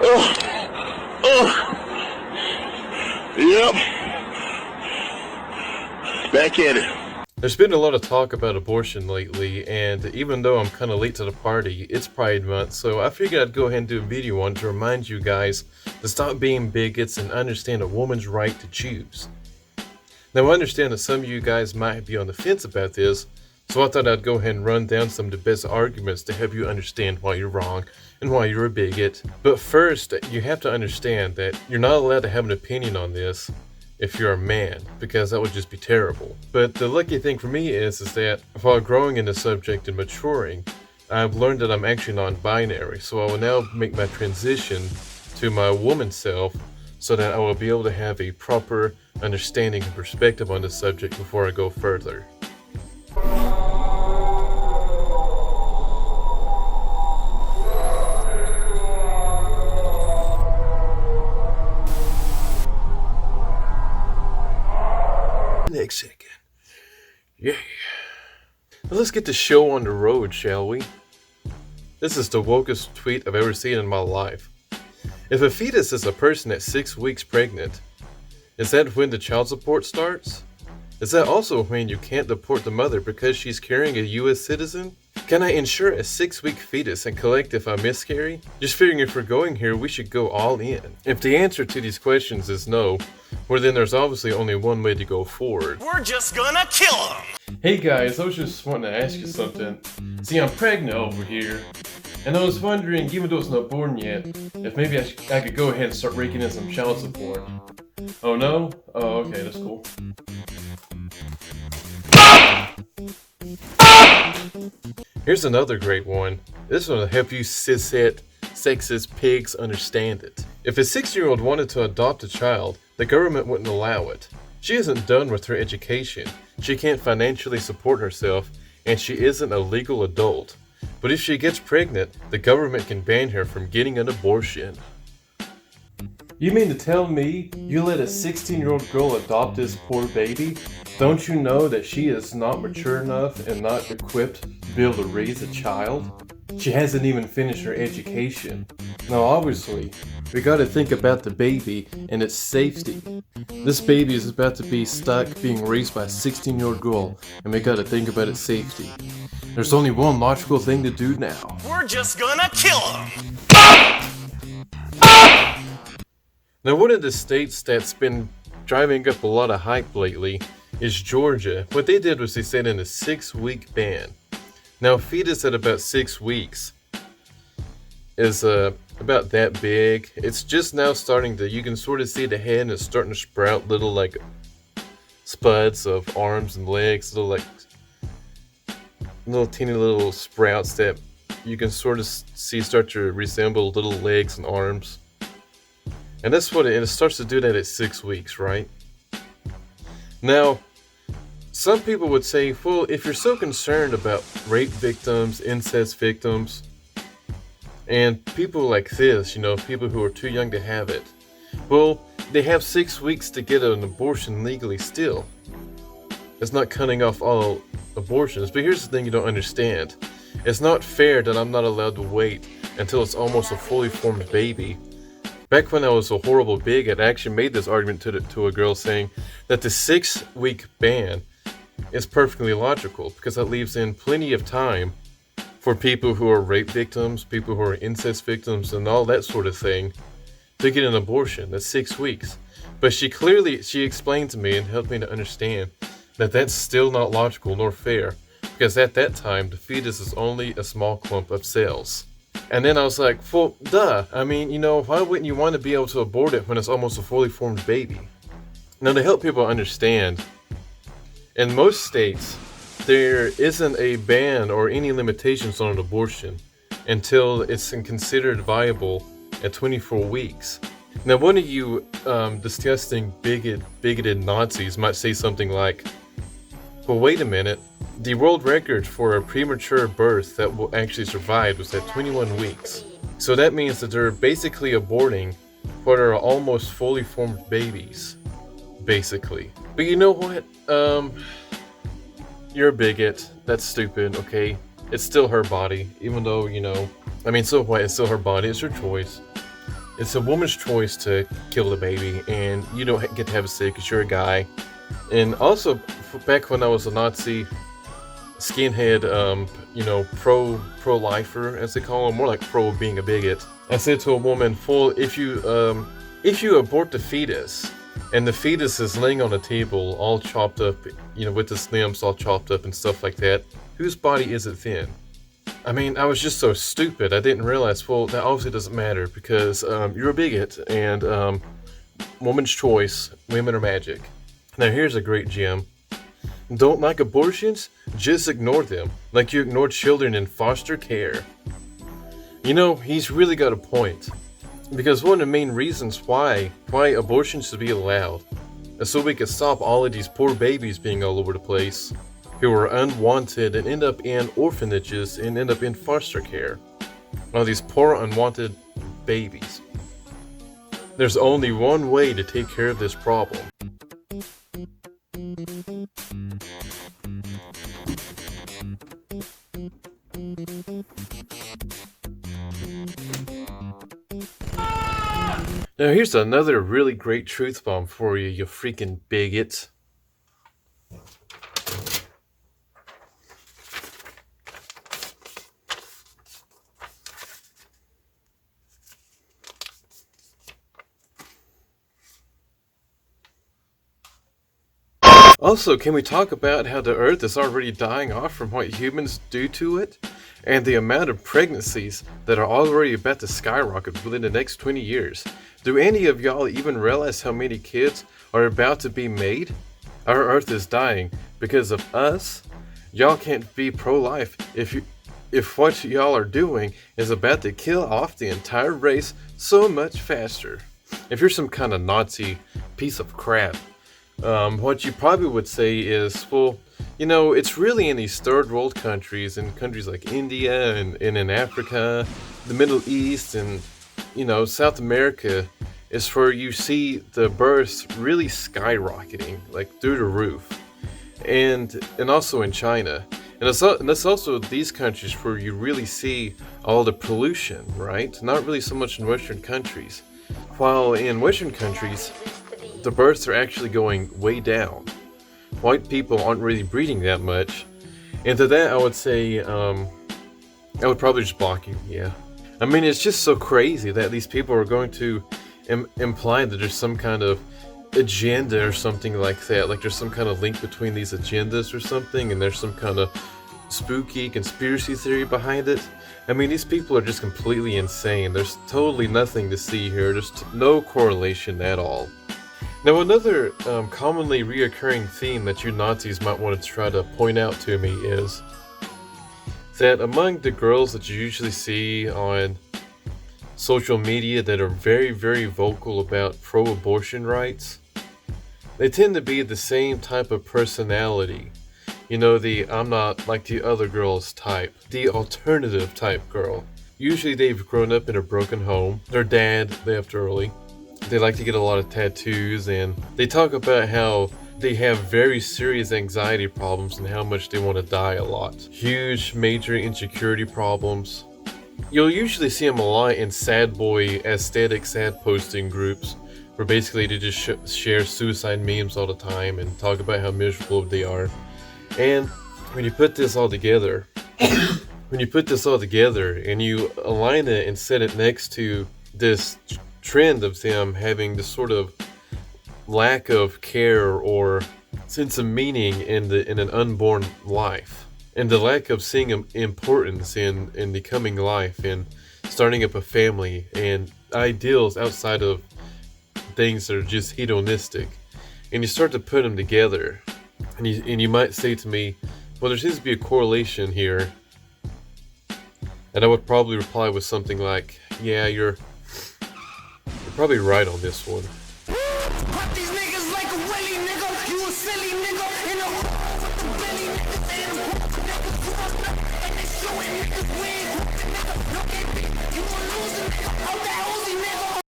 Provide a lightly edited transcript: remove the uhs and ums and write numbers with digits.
Yep. Back at it. There's been a lot of talk about abortion lately, and even though I'm kind of late to the party, it's Pride Month, so I figured I'd go ahead and do a video on to remind you guys to stop being bigots and understand a woman's right to choose. Now I understand that some of you guys might be on the fence about this, so I thought I'd go ahead and run down some of the best arguments to help you understand why you're wrong and why you're a bigot. But first, you have to understand that you're not allowed to have an opinion on this if you're a man, because that would just be terrible. But the lucky thing for me is that while growing in the subject and maturing, I've learned that I'm actually non-binary, so I will now make my transition to my woman self so that I will be able to have a proper understanding and perspective on this subject before I go further. Next second. Yeah. Now let's get the show on the road, shall we? This is the wokest tweet I've ever seen in my life. If a fetus is a person at 6 weeks pregnant, is that when the child support starts? Is that also when you can't deport the mother because she's carrying a US citizen? Can I insure a 6-week fetus and collect if I miscarry? Just figuring if we're going here, we should go all in. If the answer to these questions is no, well then there's obviously only one way to go forward. We're just gonna kill him! Hey guys, I was just wanting to ask you something. See, I'm pregnant over here, and I was wondering, even though it's not born yet, if maybe I could go ahead and start raking in some child support. Oh no? Oh, okay, that's cool. Here's another great one. This one will help you cishet, sexist pigs understand it. If a 6-year-old wanted to adopt a child, the government wouldn't allow it. She isn't done with her education, she can't financially support herself, and she isn't a legal adult. But if she gets pregnant, the government can ban her from getting an abortion. You mean to tell me you let a 16-year-old girl adopt this poor baby? Don't you know that she is not mature enough and not equipped to be able to raise a child? She hasn't even finished her education. Now obviously, we gotta think about the baby and its safety. This baby is about to be stuck being raised by a 16-year-old girl, and we gotta think about its safety. There's only one logical thing to do now. We're just gonna kill him! Now one of the states that's been driving up a lot of hype lately is Georgia. What they did was they set in a 6-week ban. Now a fetus at about 6 weeks is about that big. It's just now starting to, you can sort of see the head and it's starting to sprout little like spuds of arms and legs, little teeny little sprouts that you can sort of see start to resemble little legs and arms. And that's what it starts to do that at 6 weeks, right? Now, some people would say, well, if you're so concerned about rape victims, incest victims, and people like this, you know, people who are too young to have it, well, they have 6 weeks to get an abortion legally still. It's not cutting off all abortions, but here's the thing you don't understand. It's not fair that I'm not allowed to wait until it's almost a fully formed baby. Back when I was a horrible bigot, I actually made this argument to a girl saying that the 6-week ban is perfectly logical because that leaves in plenty of time for people who are rape victims, people who are incest victims, and all that sort of thing to get an abortion. That's 6 weeks. But she explained to me and helped me to understand that that's still not logical nor fair because at that time the fetus is only a small clump of cells. And then I was like, well, duh. I mean, you know, why wouldn't you want to be able to abort it when it's almost a fully formed baby? Now, to help people understand, in most states, there isn't a ban or any limitations on an abortion until it's considered viable at 24 weeks. Now, one of you disgusting, bigoted Nazis might say something like, well, wait a minute. The world record for a premature birth that will actually survive was at 21 weeks. So that means that they're basically aborting what are almost fully formed babies. Basically. But you know what? You're a bigot. That's stupid, okay? It's still her body. Even though, you know... I mean, so what? It's still her body. It's her choice. It's a woman's choice to kill the baby, and you don't get to have a say because you're a guy. And also, back when I was a Nazi skinhead, pro lifer as they call them, more like pro being a bigot. I said to a woman, "Full, if you abort the fetus, and the fetus is laying on a table, all chopped up, with its limbs all chopped up and stuff like that, whose body is it then?" I mean, I was just so stupid. I didn't realize. Well, that obviously doesn't matter because you're a bigot, and woman's choice. Women are magic. Now here's a great gem. Don't like abortions? Just ignore them, like you ignored children in foster care. He's really got a point. Because one of the main reasons why abortion should be allowed is so we could stop all of these poor babies being all over the place, who are unwanted and end up in orphanages and end up in foster care. All these poor unwanted babies. There's only one way to take care of this problem. Now here's another really great truth bomb for you, you freaking bigots. Also, can we talk about how the Earth is already dying off from what humans do to it? And the amount of pregnancies that are already about to skyrocket within the next 20 years. Do any of y'all even realize how many kids are about to be made? Our Earth is dying because of us. Y'all can't be pro-life if what y'all are doing is about to kill off the entire race so much faster. If you're some kind of Nazi piece of crap, what you probably would say is, well, it's really in these third world countries, in countries like India and in Africa, the Middle East, and, South America, is where you see the births really skyrocketing, like through the roof. And also in China. And it's also these countries where you really see all the pollution, right? Not really so much in Western countries. While in Western countries, the births are actually going way down. White people aren't really breeding that much. And to that, I would say, I would probably just block you, yeah. I mean, it's just so crazy that these people are going to imply that there's some kind of agenda or something like that. Like there's some kind of link between these agendas or something, and there's some kind of spooky conspiracy theory behind it. I mean, these people are just completely insane. There's totally nothing to see here. There's no correlation at all. Now, another commonly reoccurring theme that you Nazis might want to try to point out to me is that among the girls that you usually see on social media that are very, very vocal about pro-abortion rights, they tend to be the same type of personality. The I'm not like the other girls type, the alternative type girl. Usually they've grown up in a broken home. Their dad left early. They like to get a lot of tattoos, and they talk about how they have very serious anxiety problems and how much they want to die a lot. Huge, major insecurity problems. You'll usually see them a lot in sad boy, aesthetic sad posting groups, where basically they just share suicide memes all the time and talk about how miserable they are. And when you put this all together, and you align it and set it next to this trend of them having this sort of lack of care or sense of meaning in an unborn life, and the lack of seeing importance in becoming life and starting up a family and ideals outside of things that are just hedonistic, and you start to put them together, and you might say to me, well, there seems to be a correlation here, and I would probably reply with something like, yeah, you're probably right on this one.